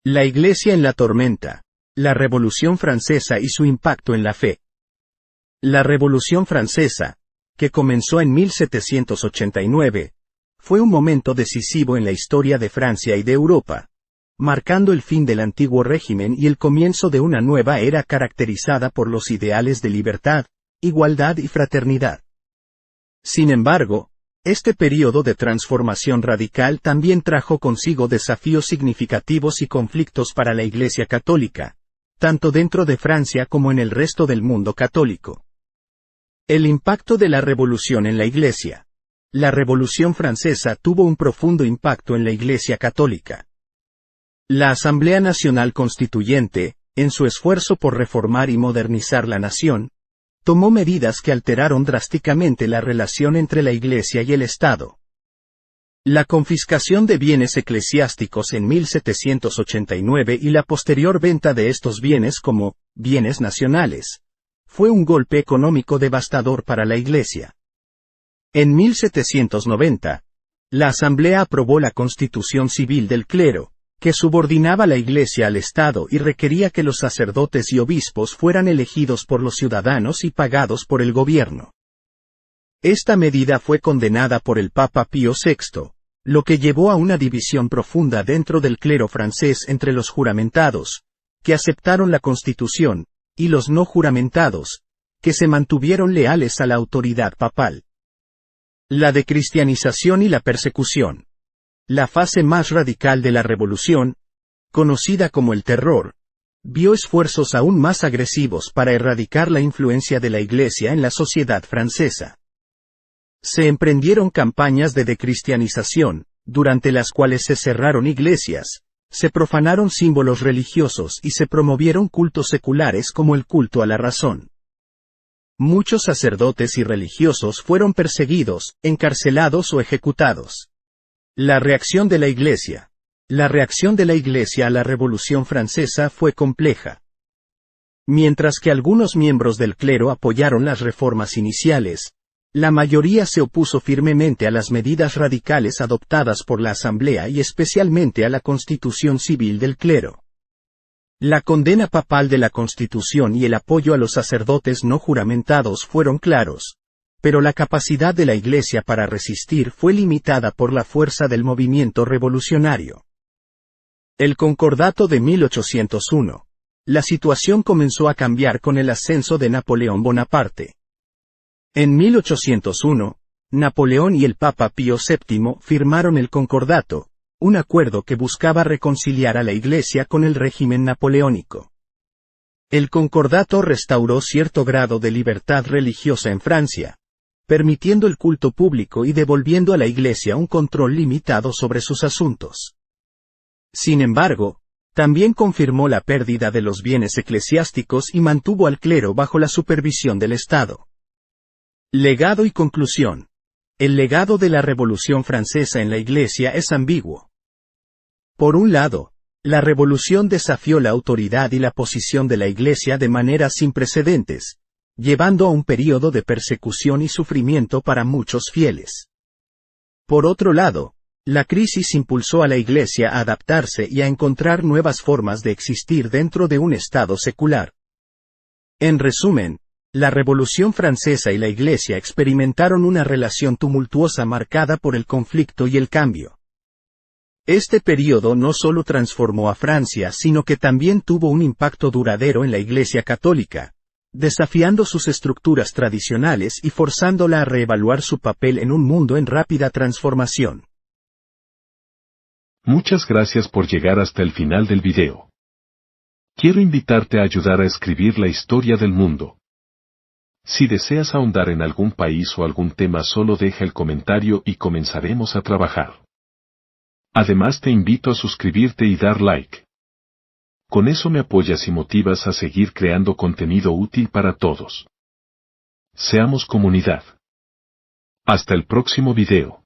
La Iglesia en la tormenta. La Revolución Francesa y su impacto en la fe. La Revolución Francesa, que comenzó en 1789, fue un momento decisivo en la historia de Francia y de Europa, marcando el fin del antiguo régimen y el comienzo de una nueva era caracterizada por los ideales de libertad, igualdad y fraternidad. Sin embargo, este período de transformación radical también trajo consigo desafíos significativos y conflictos para la Iglesia católica, tanto dentro de Francia como en el resto del mundo católico. El impacto de la Revolución en la Iglesia. La Revolución Francesa tuvo un profundo impacto en la Iglesia católica. La Asamblea Nacional Constituyente, en su esfuerzo por reformar y modernizar la nación, tomó medidas que alteraron drásticamente la relación entre la Iglesia y el Estado. La confiscación de bienes eclesiásticos en 1789 y la posterior venta de estos bienes como bienes nacionales fue un golpe económico devastador para la Iglesia. En 1790, la Asamblea aprobó la Constitución Civil del Clero, que subordinaba la Iglesia al Estado y requería que los sacerdotes y obispos fueran elegidos por los ciudadanos y pagados por el gobierno. Esta medida fue condenada por el Papa Pío VI, lo que llevó a una división profunda dentro del clero francés entre los juramentados, que aceptaron la Constitución, y los no juramentados, que se mantuvieron leales a la autoridad papal. La decristianización y la persecución. La fase más radical de la revolución, conocida como el terror, vio esfuerzos aún más agresivos para erradicar la influencia de la Iglesia en la sociedad francesa. Se emprendieron campañas de decristianización, durante las cuales se cerraron iglesias, se profanaron símbolos religiosos y se promovieron cultos seculares como el culto a la razón. Muchos sacerdotes y religiosos fueron perseguidos, encarcelados o ejecutados. La reacción de la Iglesia. La reacción de la Iglesia a la Revolución Francesa fue compleja. Mientras que algunos miembros del clero apoyaron las reformas iniciales, la mayoría se opuso firmemente a las medidas radicales adoptadas por la Asamblea y especialmente a la Constitución Civil del Clero. La condena papal de la Constitución y el apoyo a los sacerdotes no juramentados fueron claros, pero la capacidad de la Iglesia para resistir fue limitada por la fuerza del movimiento revolucionario. El Concordato de 1801. La situación comenzó a cambiar con el ascenso de Napoleón Bonaparte. En 1801, Napoleón y el Papa Pío VII firmaron el Concordato, un acuerdo que buscaba reconciliar a la Iglesia con el régimen napoleónico. El Concordato restauró cierto grado de libertad religiosa en Francia, permitiendo el culto público y devolviendo a la Iglesia un control limitado sobre sus asuntos. Sin embargo, también confirmó la pérdida de los bienes eclesiásticos y mantuvo al clero bajo la supervisión del Estado. Legado y conclusión. El legado de la Revolución Francesa en la Iglesia es ambiguo. Por un lado, la Revolución desafió la autoridad y la posición de la Iglesia de manera sin precedentes, llevando a un período de persecución y sufrimiento para muchos fieles. Por otro lado, la crisis impulsó a la Iglesia a adaptarse y a encontrar nuevas formas de existir dentro de un Estado secular. En resumen, la Revolución Francesa y la Iglesia experimentaron una relación tumultuosa marcada por el conflicto y el cambio. Este período no solo transformó a Francia sino que también tuvo un impacto duradero en la Iglesia católica, desafiando sus estructuras tradicionales y forzándola a reevaluar su papel en un mundo en rápida transformación. Muchas gracias por llegar hasta el final del video. Quiero invitarte a ayudar a escribir la historia del mundo. Si deseas ahondar en algún país o algún tema, solo deja el comentario y comenzaremos a trabajar. Además, te invito a suscribirte y dar like. Con eso me apoyas y motivas a seguir creando contenido útil para todos. Seamos comunidad. Hasta el próximo video.